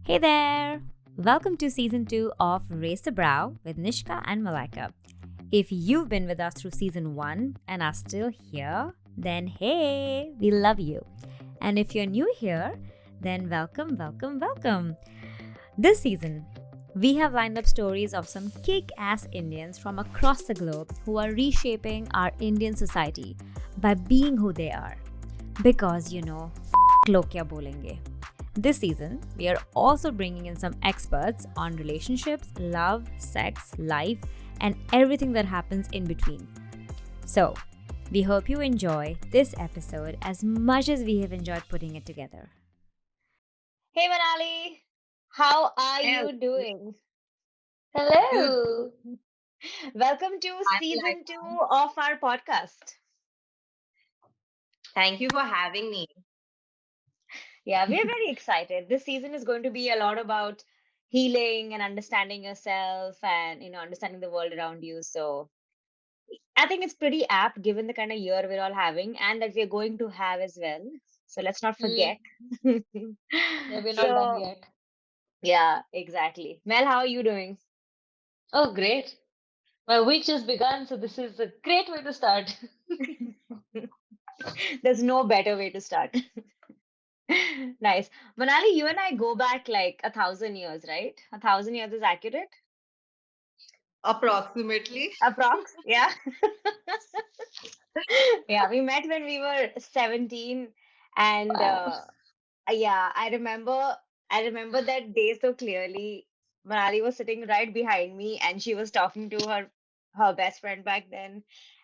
Hey there! Welcome to season 2 of Raise the Brow with Nishka and Malaika. If you've been with us through season 1 and are still here, then hey, we love you. And if you're new here, then welcome. This season, we have lined up stories of some kick ass Indians from across the globe who are reshaping our Indian society by being who they are. Because, log kya bolenge. This season, we are also bringing in some experts on relationships, love, sex, life, and everything that happens in between. So, we hope you enjoy this episode as much as we have enjoyed putting it together. Hey Manali, how are Hell, you doing? good. Hello. Welcome to I'm like, season 2 of our podcast. thank you for having me. Yeah, we're very excited. This season is going to be a lot about healing and understanding yourself and understanding the world around you. So I think it's pretty apt given the kind of year we're all having and that we're going to have as well. So let's not forget. Mm, yeah, we're not done So yet. yeah, exactly. Mel, how are you doing? Oh, great. My week just begun, so this is a great way to start. There's no better way to start. Nice. Manali, you and I go back like 1,000 years, right? 1,000 years is accurate? Approximately. Approx, yeah. Yeah, we met when we were 17 and Wow. yeah, I remember that day so clearly. Manali was sitting right behind me and she was talking to her best friend back then,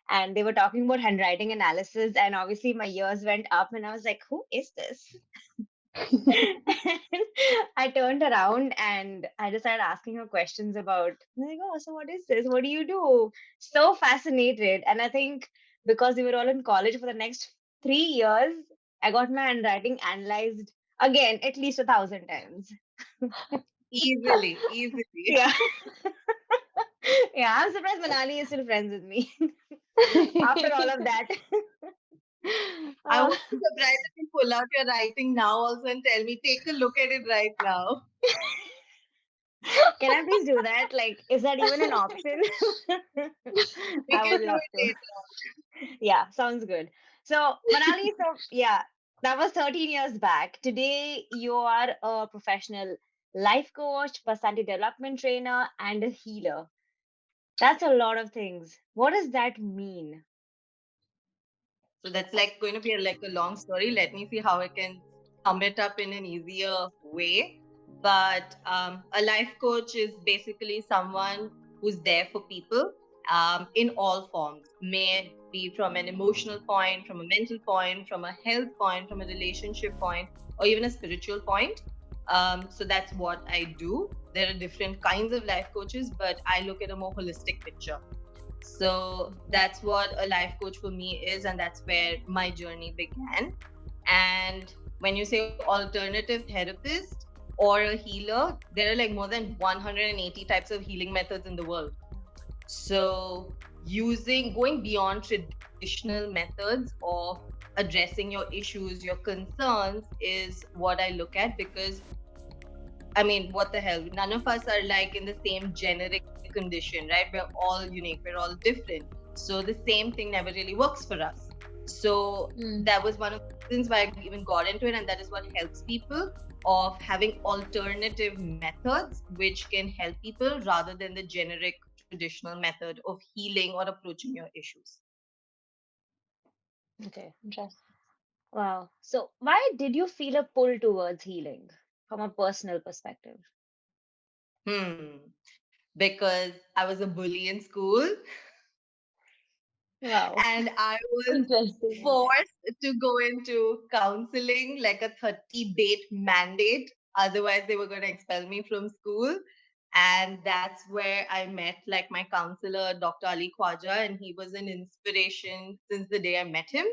and they were talking about handwriting analysis, and obviously my ears went up and I was like, who is this? And I turned around and I just started asking her questions about, like, oh, so what is this? What do you do? So fascinated. And I think because we were all in college for the next 3 years, I got my handwriting analyzed again at least 1,000 times. Easily. Yeah. Yeah, I'm surprised Manali is still friends with me after all of that. I Uh, was surprised if you pull out your writing now also and tell me, take a look at it right now. can I please do that? Like, is that even an option? We I can would do love it to. later. Yeah, sounds good. So, Manali, so yeah, that was 13 years back. Today, you are a professional life coach, personality development trainer, and a healer. That's a lot of things. What does that mean? So that's like going to be like a long story. Let me see how I can sum it up in an easier way. But a life coach is basically someone who's there for people in all forms, may it be from an emotional point, from a mental point, from a health point, from a relationship point, or even a spiritual point. So that's what I do. There are different kinds of life coaches, but I look at a more holistic picture. So that's what a life coach for me is, and that's where my journey began. And when you say alternative therapist or a healer, there are like more than 180 types of healing methods in the world. So going beyond traditional methods of addressing your issues, your concerns is what I look at, because I mean, what the hell? None of us are like in the same generic condition, right? We're all unique, we're all different. So the same thing never really works for us. So Mm, that was one of the reasons why I even got into it, and that is what helps people of having alternative methods which can help people rather than the generic traditional method of healing or approaching your issues. okay, interesting. Wow. So, why did you feel a pull towards healing from a personal perspective? Hmm. Because I was a bully in school Wow. and I was Interesting. forced to go into counseling like a 30-date mandate. Otherwise, they were going to expel me from school. And that's where I met like my counselor, Dr. Ali Khwaja, and he was an inspiration since the day I met him,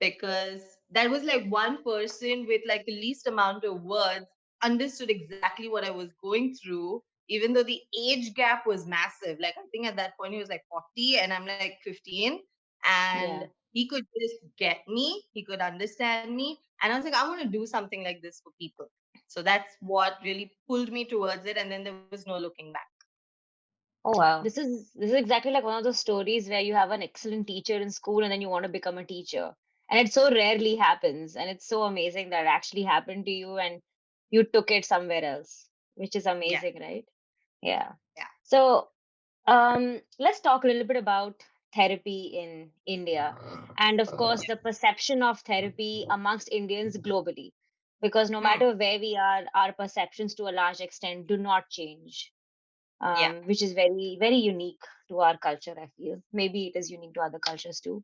because that was like one person with like the least amount of words understood exactly what I was going through, even though the age gap was massive. Like I think at that point he was like 40 and I'm like 15, and Yeah. he could just get me, he could understand me, and I was like, I want to do something like this for people. So that's what really pulled me towards it, and then there was no looking back. Oh wow. This is exactly like one of those stories where you have an excellent teacher in school and then you want to become a teacher. And it so rarely happens. And it's so amazing that it actually happened to you and you took it somewhere else, which is Yeah, amazing, right? Yeah. yeah. So let's talk a little bit about therapy in India. And of course, the perception of therapy amongst Indians globally. Because no Hmm. matter where we are, our perceptions to a large extent do not change, Yeah. which is very, very unique to our culture, I feel. Maybe it is unique to other cultures too.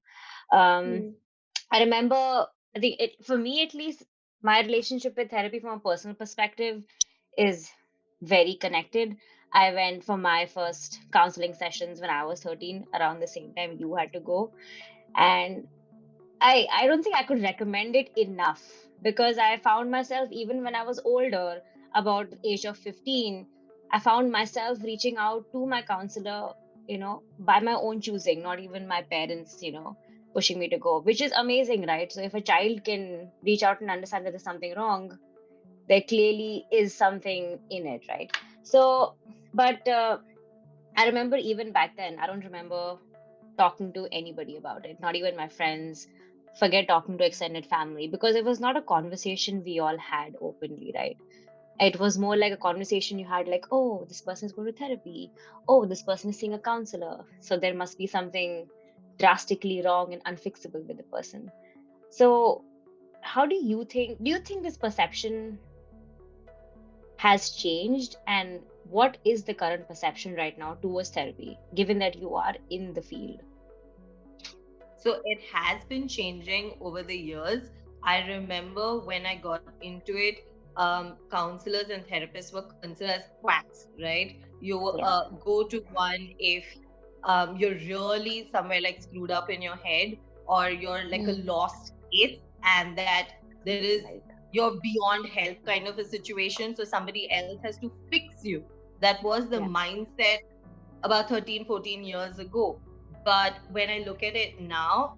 Um, Hmm. I remember, I think for me at least, my relationship with therapy from a personal perspective is very connected. I went for my first counseling sessions when I was 13, around the same time you had to go. And I don't think I could recommend it enough because I found myself even when I was older, about the age of 15, I found myself reaching out to my counselor, by my own choosing, not even my parents, pushing me to go, which is amazing, right? So if a child can reach out and understand that there's something wrong, there clearly is something in it, right? So, but I remember even back then, I don't remember talking to anybody about it, not even my friends. Forget talking to extended family because it was not a conversation we all had openly, right? It was more like a conversation you had, like, oh, this person is going to therapy. Oh, this person is seeing a counselor. So there must be something drastically wrong and unfixable with the person. So, how do you think this perception has changed? And what is the current perception right now towards therapy, given that you are in the field? So it has been changing over the years. I remember when I got into it, counselors and therapists were considered as quacks, right? You Yeah. go to one if you're really somewhere like screwed up in your head, or you're like a Mm, lost case, and that there is right. you're beyond help kind of a situation. So somebody else has to fix you. That was the Yeah. mindset about 13, 14 years ago. But when I look at it now,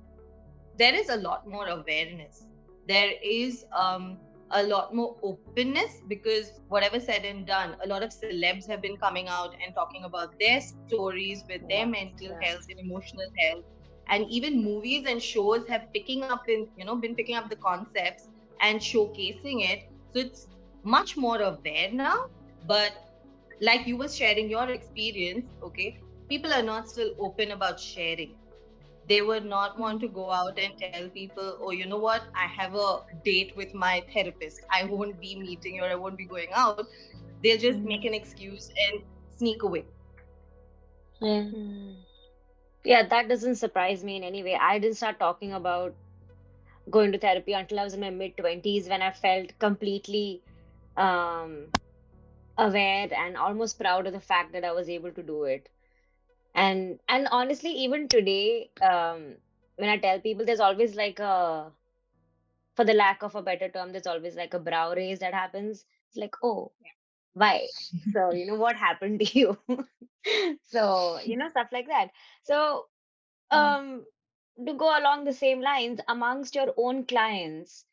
there is a lot more awareness. There is a lot more openness, because whatever said and done, a lot of celebs have been coming out and talking about their stories with their Yeah. mental Yeah. health and emotional health. And even movies and shows have been picking up the concepts and showcasing it. So it's much more aware now. But like you were sharing your experience, okay, people are not still open about sharing. They would not want to go out and tell people, oh, you know what, I have a date with my therapist, I won't be meeting you, or I won't be going out. They'll just make Mm. an excuse and sneak away. Yeah. Mm. Yeah, that doesn't surprise me in any way. I didn't start talking about going to therapy until I was in my mid 20s when I felt completely um, aware and almost proud of the fact that I was able to do it. And honestly, even today, when I tell people, there's always like a, for the lack of a better term, there's always like a brow raise that happens. It's like, oh, why? So, what happened to you? So, stuff like that. So, Mm. um, to go along the same lines, amongst your own clients,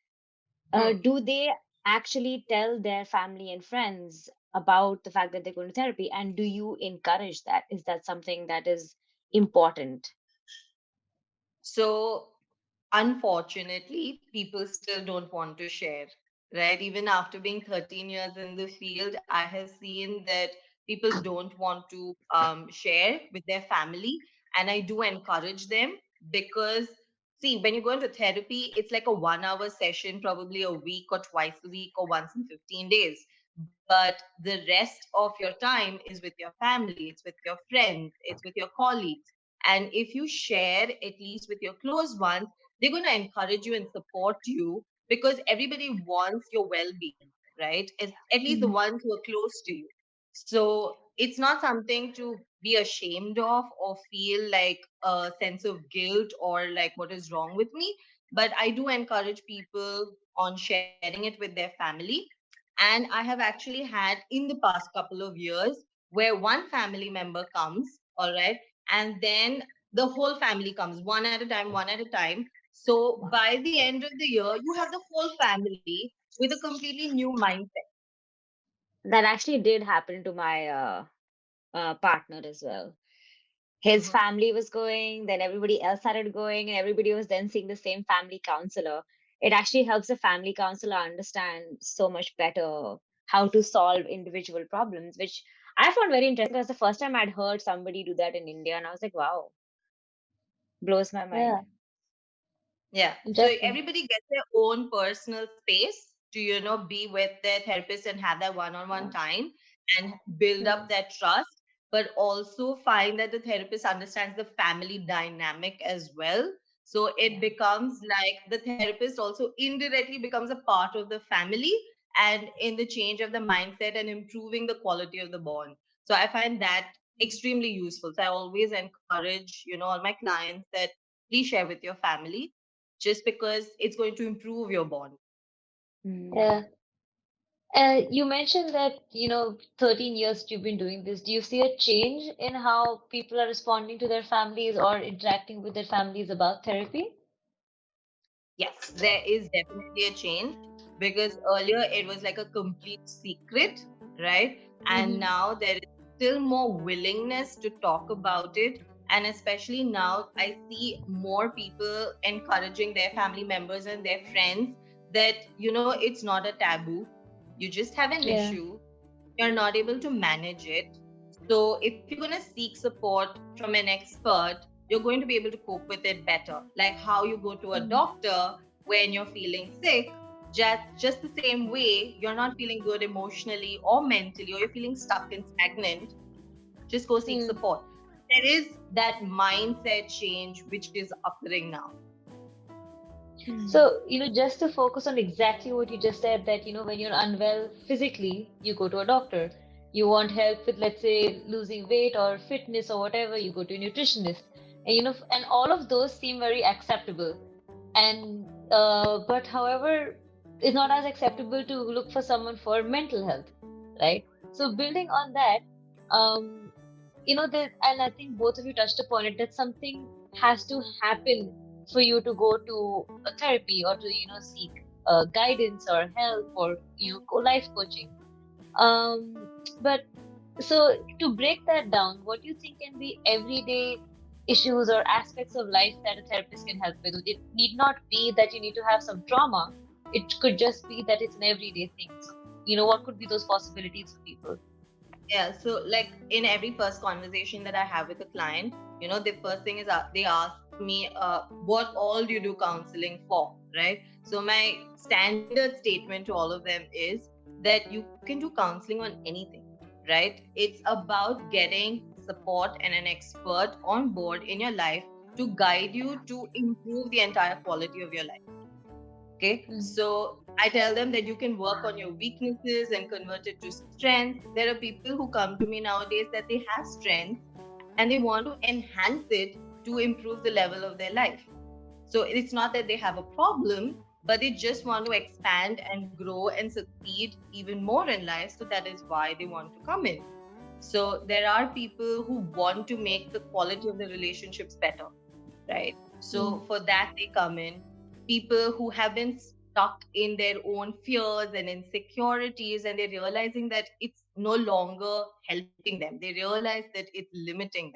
Hmm. do they actually tell their family and friends about the fact that they're going to therapy? And do you encourage that? Is that something that is important? So unfortunately, people still don't want to share, right? Even after being 13 years in the field, I have seen that people don't want to share with their family. And I do encourage them, because, see, when you go into therapy, it's like a 1 hour session, probably a week or twice a week or once in 15 days. But the rest of your time is with your family, it's with your friends, it's with your colleagues. And if you share, at least with your close ones, they're going to encourage you and support you, because everybody wants your well-being, right? At least the Mm. ones who are close to you. So it's not something to be ashamed of or feel like a sense of guilt or like what is wrong with me. But I do encourage people on sharing it with their family. And I have actually had in the past couple of years where one family member comes, all right, and then the whole family comes one at a time, one at a time. So by the end of the year, you have the whole family with a completely new mindset. That actually did happen to my partner as well. His Hmm. family was going, then everybody else started going, and everybody was then seeing the same family counselor. It actually helps the family counselor understand so much better how to solve individual problems, which I found very interesting because the first time I'd heard somebody do that in India, and I was like, wow, blows my Yeah, mind. Yeah. So interesting. everybody gets their own personal space to, be with their therapist and have that one-on-one time and build Mm. up that trust, but also find that the therapist understands the family dynamic as well. So it Yeah. becomes like the therapist also indirectly becomes a part of the family and in the change of the mindset and improving the quality of the bond. So I find that extremely useful. So I always encourage, all my clients that please share with your family just because it's going to improve your bond. Mm. Yeah. You mentioned that, 13 years you've been doing this. Do you see a change in how people are responding to their families or interacting with their families about therapy? Yes, there is definitely a change because earlier it was like a complete secret, right? And Mm-hmm. now there is still more willingness to talk about it. And especially now, I see more people encouraging their family members and their friends that, it's not a taboo. You just have an Yeah. issue, you're not able to manage it. So, if you're going to seek support from an expert, you're going to be able to cope with it better. Like how you go to a Mm. doctor when you're feeling sick, just the same way you're not feeling good emotionally or mentally, or you're feeling stuck and stagnant, just go seek Mm. support. There is that mindset change which is occurring now. Mm. So, just to focus on exactly what you just said, that, when you're unwell physically, you go to a doctor. You want help with, let's say, losing weight or fitness or whatever, you go to a nutritionist. And, and all of those seem very acceptable. And, but however, it's not as acceptable to look for someone for mental health, right? So, building on that, um, that, and I think both of you touched upon it, that something has to happen for you to go to a therapy or to seek guidance or help or life coaching. But so to break that down, what do you think can be everyday issues or aspects of life that a therapist can help with? It need not be that you need to have some trauma. It could just be that it's an everyday thing. So, what could be those possibilities for people? Yeah, so like in every first conversation that I have with a client, the first thing is they ask me, what all do you do counseling for, right? So my standard statement to all of them is that you can do counseling on anything, right? It's about getting support and an expert on board in your life to guide you to improve the entire quality of your life. Okay, Mm. so I tell them that you can work on your weaknesses and convert it to strength. There are people who come to me nowadays that they have strength and they want to enhance it to improve the level of their life. So it's not that they have a problem, but they just want to expand and grow and succeed even more in life. So that is why they want to come in. So there are people who want to make the quality of the relationships better, right? So Mm. for that, they come in. People who have been stuck in their own fears and insecurities, and they're realizing that it's no longer helping them. They realize that it's limiting them.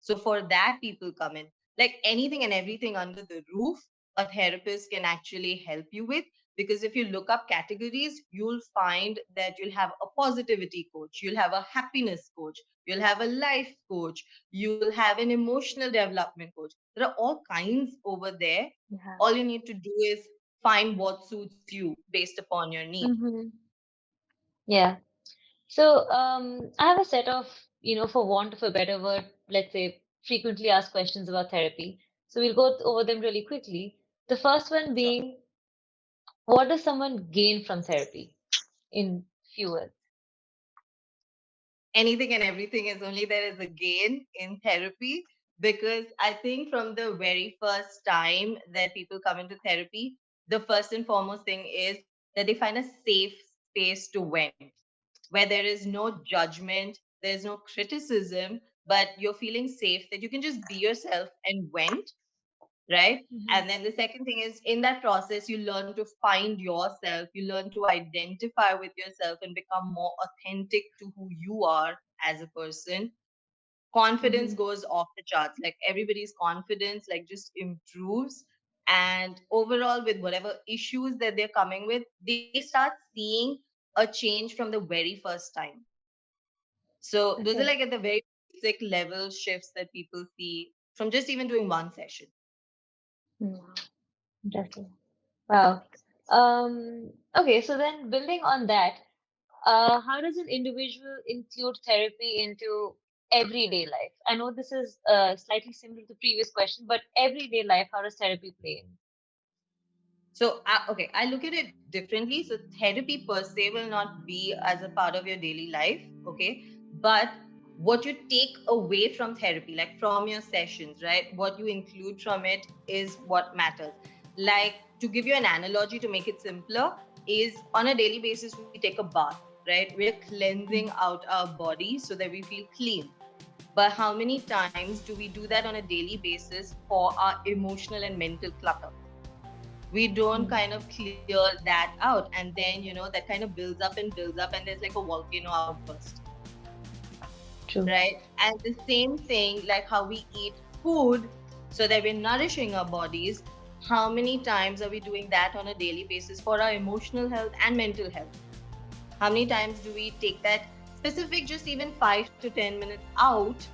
So for that, people come in. Like anything and everything under the roof, a therapist can actually help you with. Because if you look up categories, you'll find that you'll have a positivity coach, you'll have a happiness coach, you'll have a life coach, you'll have an emotional development coach. There are all kinds over there. Yeah. All you need to do is find what suits you based upon your need. Mm-hmm. Yeah. So, I have a set of, for want of a better word, let's say, frequently asked questions about therapy. So we'll go over them really quickly. The first one Sure. being, what does someone gain from therapy? In few words. Anything and everything is only there is a gain in therapy because I think from the very first time that people come into therapy, the first and foremost thing is that they find a safe space to vent where there is no judgment, there's no criticism, but you're feeling safe that you can just be yourself and vent, right? Mhm. And then the second thing is, in that process, you learn to find yourself, you learn to identify with yourself and become more authentic to who you are as a person. Confidence Mhm. goes off the charts. Like everybody's confidence like just improves. And overall, with whatever issues that they're coming with, they start seeing a change from the very first time. So those are Okay. like at the very basic level shifts that people see from just even doing one session. Wow. Interesting. Wow. Okay, so then building on that, how does an individual include therapy into everyday life? I know this is slightly similar to the previous question, but everyday life, how does therapy play in? So, okay, I look at it differently. So, therapy per se will not be as a part of your daily life, okay? But what you take away from therapy, like from your sessions, right? What you include from it is what matters. Like, to give you an analogy to make it simpler, is on a daily basis, we take a bath, right? We're cleansing out our body so that we feel clean. But how many times do we do that on a daily basis for our emotional and mental clutter? We don't Mm. kind of clear that out, and then that kind of builds up and builds up, and there's like a volcano outburst, True. right? And the same thing, like how we eat food so that we're nourishing our bodies, how many times are we doing that on a daily basis for our emotional health and mental health? How many times do we take that specific, just even 5 to 10 minutes out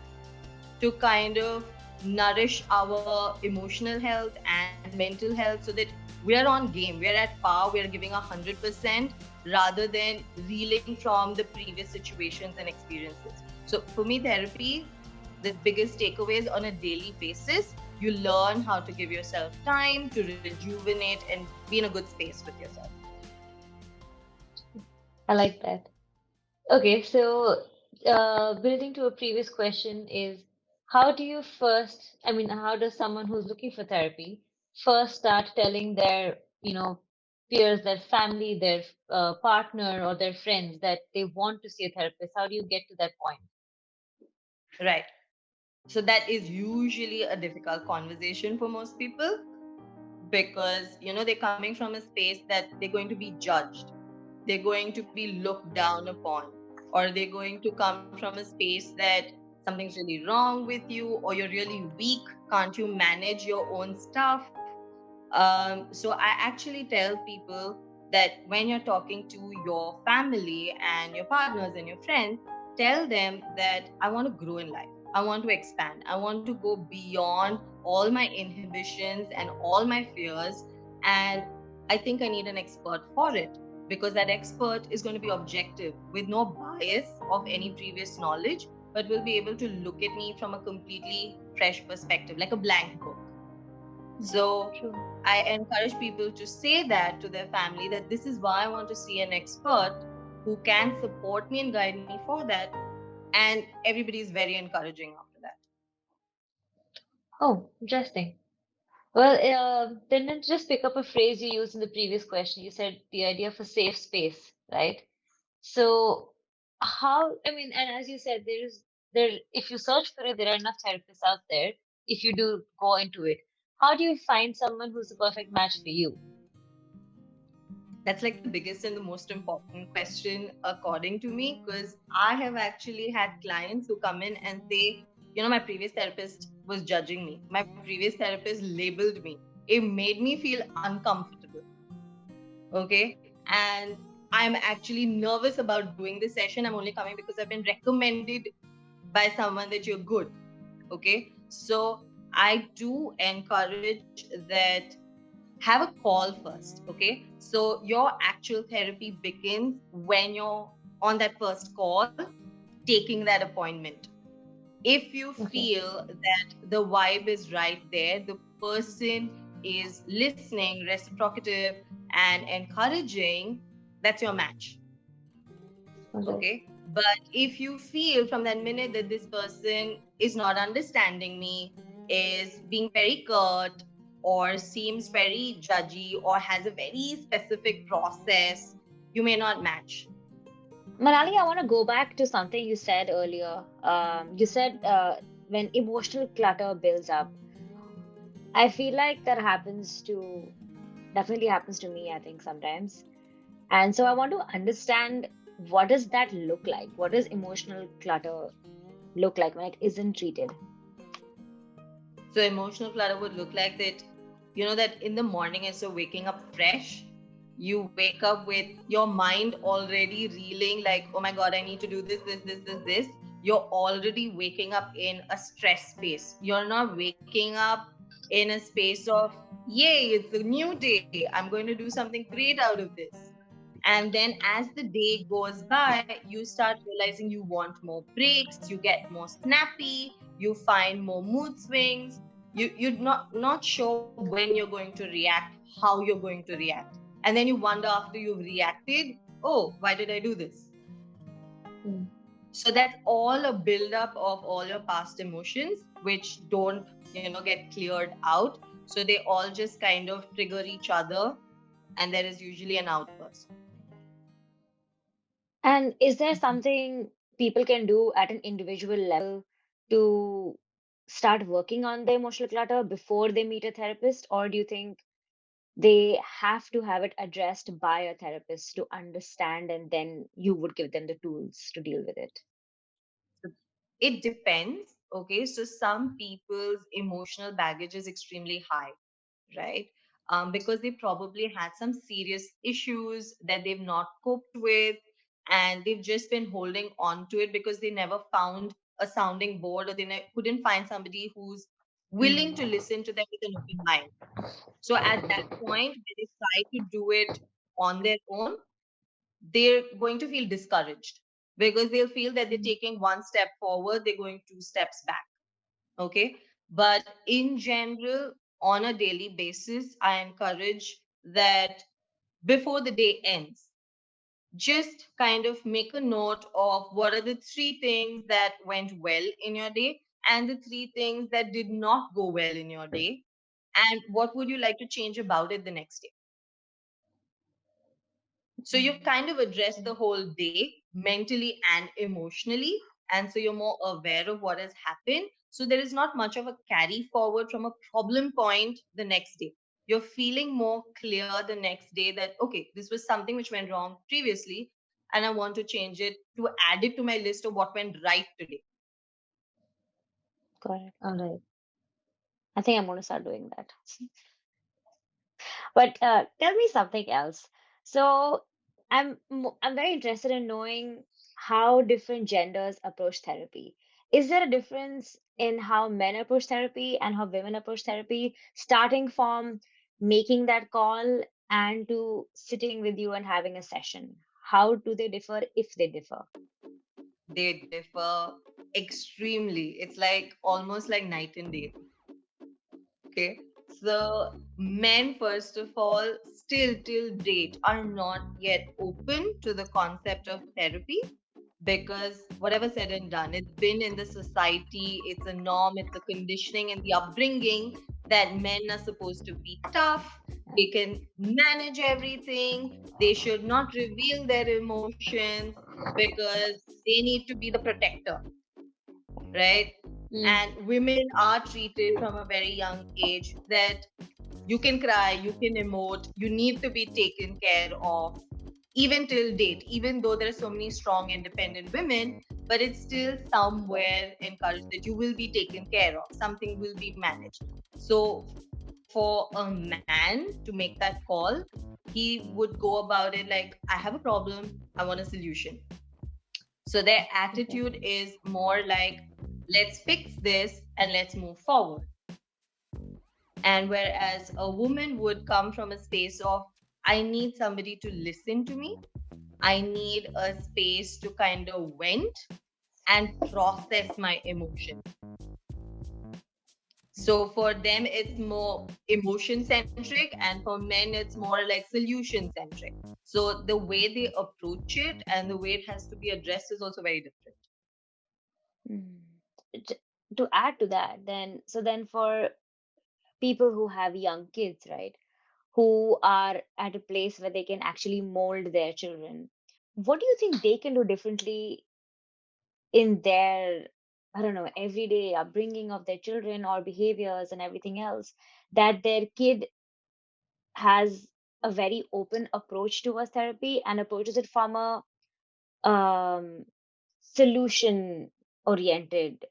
to kind of nourish our emotional health and mental health, so that we are on game, we are at par, we are giving 100% rather than reeling from the previous situations and experiences. So for me, therapy, the biggest takeaways on a daily basis, you learn how to give yourself time to rejuvenate and be in a good space with yourself. I like that. Okay, so building to a previous question is how do you first, I mean, how does someone who's looking for therapy first start telling their, peers, their family, their partner, or their friends that they want to see a therapist? How do you get to that point? Right. So that is usually a difficult conversation for most people, because they're coming from a space that they're going to be judged, they're going to be looked down upon, or they're going to come from a space that something's really wrong with you, or you're really weak, can't you manage your own stuff? So I actually tell people that when you're talking to your family and your partners and your friends, tell them that I want to grow in life. I want to expand. I want to go beyond all my inhibitions and all my fears. And I think I need an expert for it, because that expert is going to be objective with no bias of any previous knowledge, but will be able to look at me from a completely fresh perspective, like a blank book. So True. I encourage people to say that to their family, that this is why I want to see an expert who can support me and guide me for that. And everybody is very encouraging after that. Oh, interesting. Well, then let's just pick up a phrase you used in the previous question. You said the idea of a safe space, right? So how, I mean, and as you said, if you search for it, there are enough therapists out there if you do go into it. How do you find someone who's the perfect match for you? That's like the biggest and the most important question, according to me, because I have actually had clients who come in and say, my previous therapist was judging me. My previous therapist labeled me. It made me feel uncomfortable. Okay. And I'm actually nervous about doing this session. I'm only coming because I've been recommended by someone that you're good. Okay. So I do encourage that have a call first. Okay. So your actual therapy begins when you're on that first call, taking that appointment. If you Okay. feel that the vibe is right there, the person is listening, reciprocative, and encouraging, that's your match. All right. Okay. But if you feel from that minute that this person is not understanding me, is being very curt, or seems very judgy, or has a very specific process, you may not match. Manali, I want to go back to something you said earlier. You said when emotional clutter builds up. I feel like that happens to definitely happens to me, I think sometimes. And so I want to understand, what does that look like? What does emotional clutter look like when it isn't treated? So emotional clutter would look like that, that in the morning as you're waking up fresh, you wake up with your mind already reeling like, oh my God, I need to do this, this, this, this, this. You're already waking up in a stress space. You're not waking up in a space of, yay, it's a new day. I'm going to do something great out of this. And then as the day goes by, you start realizing you want more breaks, you get more snappy, you find more mood swings. You're not sure when you're going to react, how you're going to react. And then you wonder after you've reacted, oh, why did I do this? Mm. So that's all a buildup of all your past emotions, which don't, get cleared out. So they all just kind of trigger each other, and there is usually an outburst. And is there something people can do at an individual level to start working on the emotional clutter before they meet a therapist? Or do you think they have to have it addressed by a therapist to understand, and then you would give them the tools to deal with it? It depends. Okay, so some people's emotional baggage is extremely high, right? Because they probably had some serious issues that they've not coped with, and they've just been holding on to it because they never found a sounding board, or they couldn't find somebody who's willing to listen to them with an open mind. So at that point, when they try to do it on their own, they're going to feel discouraged because they'll feel that they're taking one step forward, they're going two steps back. Okay. But in general, on a daily basis, I encourage that before the day ends, just kind of make a note of what are the three things that went well in your day and the three things that did not go well in your day, and what would you like to change about it the next day. So you've kind of addressed the whole day mentally and emotionally. And so you're more aware of what has happened. So there is not much of a carry forward from a problem point the next day. You're feeling more clear the next day that, okay, this was something which went wrong previously, and I want to change it to add it to my list of what went right today. Got it. All right. I think I'm going to start doing that. But tell me something else. So I'm very interested in knowing how different genders approach therapy. Is there a difference in how men approach therapy and how women approach therapy, starting from making that call and to sitting with you and having a session? How do they differ if they differ? They differ extremely. It's like almost like night and day. Okay. So men, first of all, still till date are not yet open to the concept of therapy, because whatever said and done, it's been in the society, it's a norm, it's a conditioning and the upbringing that men are supposed to be tough, they can manage everything, they should not reveal their emotions because they need to be the protector, right? Mm. And women are treated from a very young age that you can cry, you can emote, you need to be taken care of, even till date, even though there are so many strong, independent women, but it's still somewhere encouraged that you will be taken care of, something will be managed. So, for a man to make that call, he would go about it like, I have a problem, I want a solution. So their Okay. attitude is more like, let's fix this and let's move forward. And whereas a woman would come from a space of, I need somebody to listen to me, I need a space to kind of vent and process my emotion. So for them, it's more emotion centric, and for men, it's more like solution centric. So the way they approach it and the way it has to be addressed is also very different. Mm. T- To add to that, then for people who have young kids, right, who are at a place where they can actually mold their children, what do you think they can do differently in their I don't know, everyday upbringing of their children or behaviors and everything else, that their kid has a very open approach towards therapy and approaches it from a um, solution oriented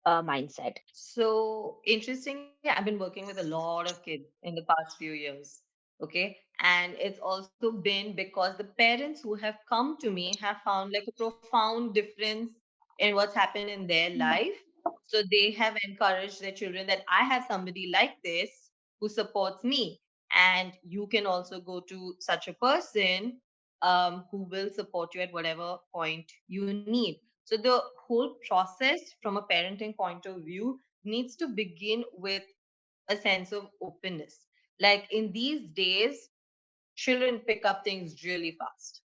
mindset. So interestingly, I've been working with a lot of kids in the past few years. Okay. And it's also been because the parents who have come to me have found like a profound difference in what's happened in their life. So they have encouraged their children that I have somebody like this who supports me. And you can also go to such a person who will support you at whatever point you need. So the whole process from a parenting point of view needs to begin with a sense of openness. Like in these days, children pick up things really fast.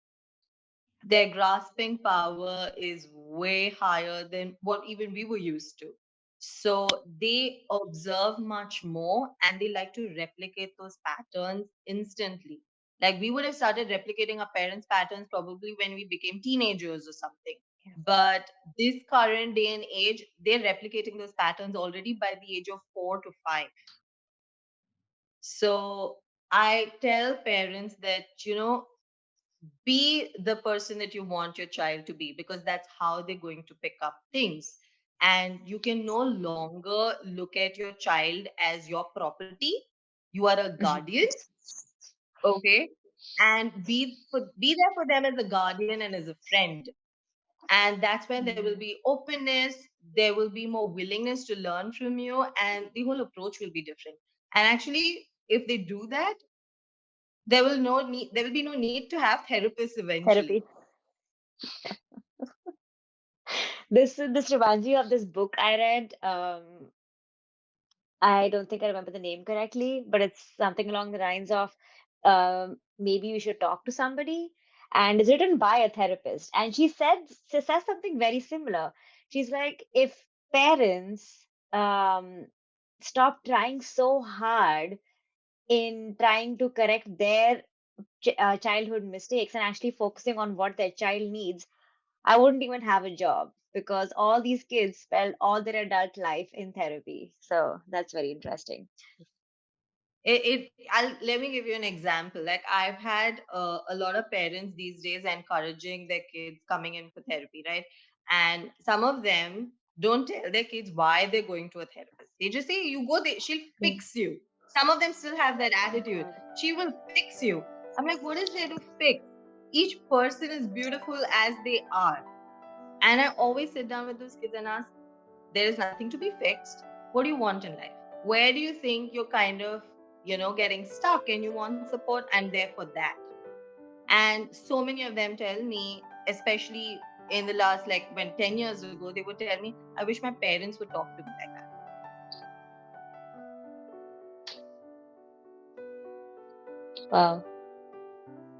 Their grasping power is way higher than what even we were used to. So they observe much more and they like to replicate those patterns instantly. Like we would have started replicating our parents' patterns probably when we became teenagers or something. But this current day and age, they're replicating those patterns already by the age of 4 to 5. So I tell parents that, be the person that you want your child to be because that's how they're going to pick up things. And you can no longer look at your child as your property. You are a guardian, okay? And be there for them as a guardian and as a friend. And that's when there will be openness, there will be more willingness to learn from you, and the whole approach will be different. And actually, if they do that, there will be no need to have therapists eventually. Therapy. This reminds me of this book I read. I don't think I remember the name correctly, but it's something along the lines of maybe you should talk to somebody. And it's written by a therapist. And she says something very similar. She's like, if parents stop trying so hard in trying to correct their childhood mistakes and actually focusing on what their child needs, I wouldn't even have a job because all these kids spend all their adult life in therapy. So that's very interesting. Let me give you an example. Like I've had a lot of parents these days encouraging their kids coming in for therapy, right? And some of them don't tell their kids why they're going to a therapist. They just say, "You go there, she'll Mm. fix you." Some of them still have that Oh my attitude. God. She will fix you. I'm like, what is there to fix? Each person is beautiful as they are. And I always sit down with those kids and ask, there is nothing to be fixed. What do you want in life? Where do you think you're kind of, getting stuck and you want support? I'm there for that. And so many of them tell me, especially in the last, like when 10 years ago, they would tell me, I wish my parents would talk to me like that. Wow.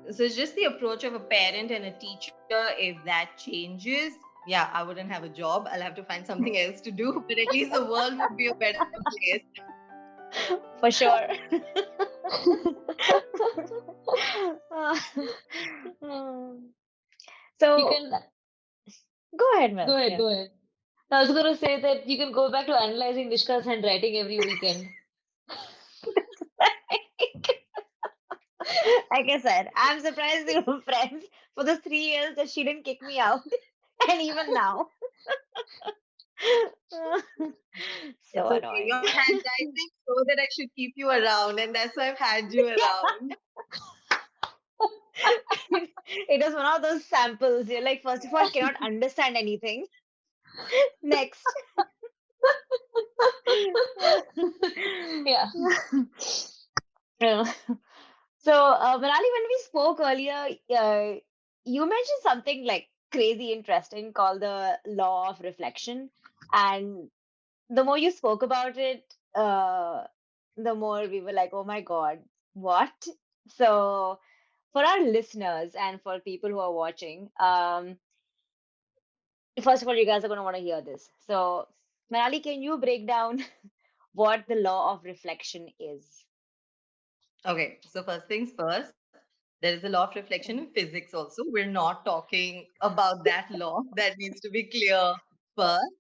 So it's just the approach of a parent and a teacher. If that changes, yeah, I wouldn't have a job. I'll have to find something else to do, but at least the world would be a better place. For sure. You So can go ahead, go Mel. ahead, Yeah. go ahead. I was gonna say that you can go back to analyzing Nishka's handwriting every weekend. Like I said, I'm surprised we were friends for the 3 years that she didn't kick me out. And even now. So It's okay. annoying. Your handwriting so that I should keep you around, and that's why I've had you around. It was one of those samples. You're like, first of all, cannot understand anything. Next. Yeah. Uh, So, Manali, when we spoke earlier, you mentioned something like crazy interesting called the law of reflection. And the more you spoke about it, the more we were like, oh my God, what? So, for our listeners and for people who are watching, first of all, you guys are going to want to hear this. So, Manali, can you break down what the law of reflection is? Okay, so first things first, there is a law of reflection in physics also. We're not talking about that law. That needs to be clear first.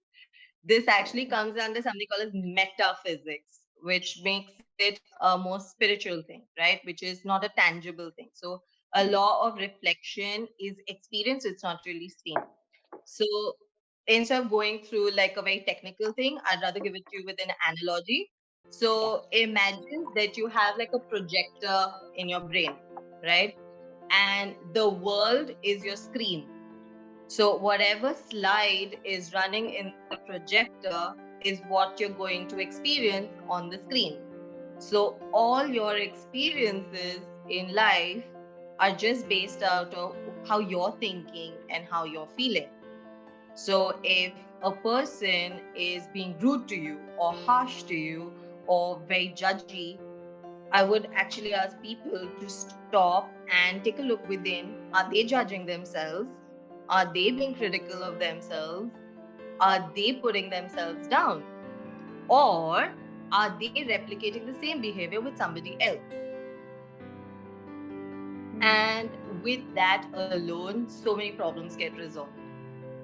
this actually comes under something called as metaphysics, which makes it a more spiritual thing, right? Which is not a tangible thing. So a law of reflection is experience, it's not really seen. So instead of going through like a very technical thing, I'd rather give it to you with an analogy. So imagine that you have like a projector in your brain, right? And the world is your screen. So whatever slide is running in the projector is what you're going to experience on the screen. So all your experiences in life are just based out of how you're thinking and how you're feeling. So if a person is being rude to you or harsh to you or very judgy, I would actually ask people to stop and take a look within. Are they judging themselves? Are they being critical of themselves? Are they putting themselves down? Or are they replicating the same behavior with somebody else? And with that alone, so many problems get resolved.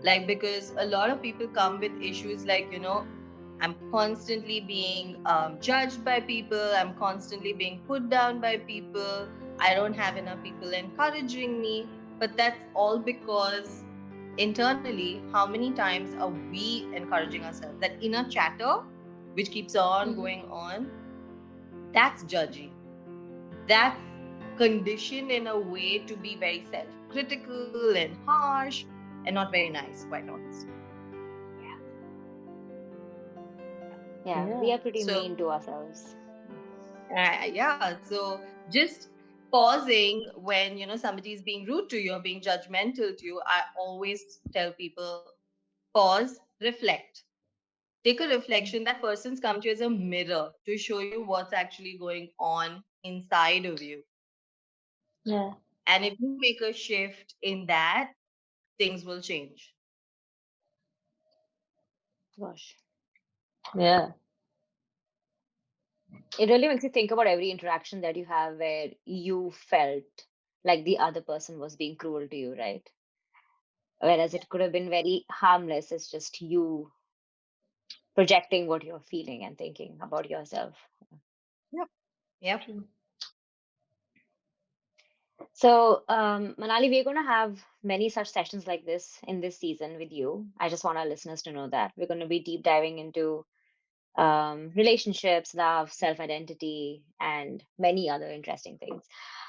Like, because a lot of people come with issues like, I'm constantly being judged by people, I'm constantly being put down by people, I don't have enough people encouraging me. But that's all because internally, how many times are we encouraging ourselves? That inner chatter, which keeps on going on, that's judgy. That's conditioned in a way to be very self-critical and harsh and not very nice, quite honestly. Yeah, we are pretty So- mean to ourselves. Yeah, so just pausing when somebody is being rude to you or being judgmental to you, I always tell people, pause, reflect, take a reflection. That person's come to you as a mirror to show you what's actually going on inside of you. Yeah. And if you make a shift in that, things will change. Gosh. Yeah. It really makes you think about every interaction that you have where you felt like the other person was being cruel to you, right? Whereas it could have been very harmless. It's just you projecting what you're feeling and thinking about yourself. Yep. So, Manali, we're going to have many such sessions like this in this season with you. I just want our listeners to know that we're going to be deep diving into relationships, love, self identity, and many other interesting things.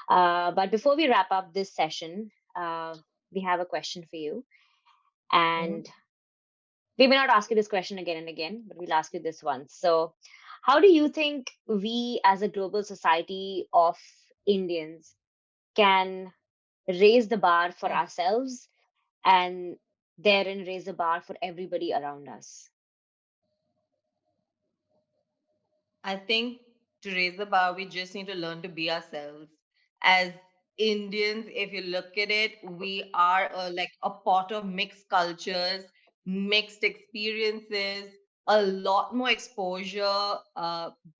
But before we wrap up this session, we have a question for you. And we may not ask you this question again and again, but we'll ask you this once. So, how do you think we as a global society of Indians can raise the bar for ourselves and therein raise the bar for everybody around us? I think to raise the bar, we just need to learn to be ourselves. As Indians, if you look at it, we are like a pot of mixed cultures, mixed experiences, a lot more exposure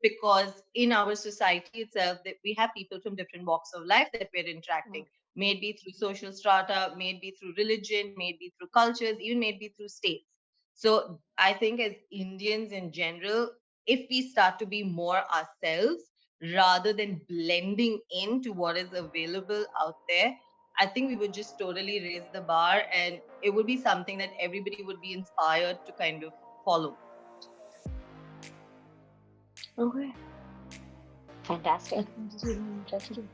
because in our society itself, that we have people from different walks of life that we're interacting, maybe through social strata, maybe through religion, maybe through cultures, even maybe through states. So I think as Indians in general, if we start to be more ourselves rather than blending into what is available out there, I think we would just totally raise the bar and it would be something that everybody would be inspired to kind of follow. Okay. Fantastic. That's really interesting.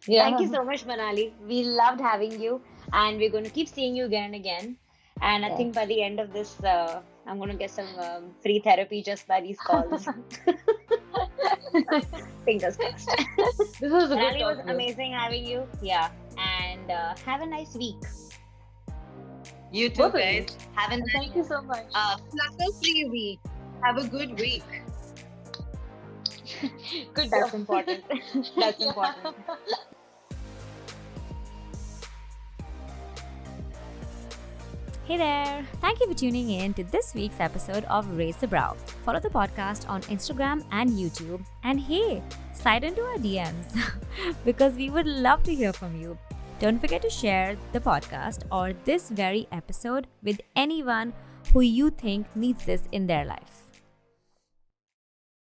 Thank you so much, Manali. We loved having you, and we're going to keep seeing you again and again. And I think by the end of this, I'm going to get some free therapy just by these calls. Fingers crossed. This was a good Manali, it was talk. amazing having you. Yeah, and have a nice week. You too, Both of you. guys. Have a nice Thank you so much. flutter-free week. Have a good week. Good That's job. important. That's important. Hey there! Thank you for tuning in to this week's episode of Raise the Brow. Follow the podcast on Instagram and YouTube. And hey, slide into our DMs because we would love to hear from you. Don't forget to share the podcast or this very episode with anyone who you think needs this in their life.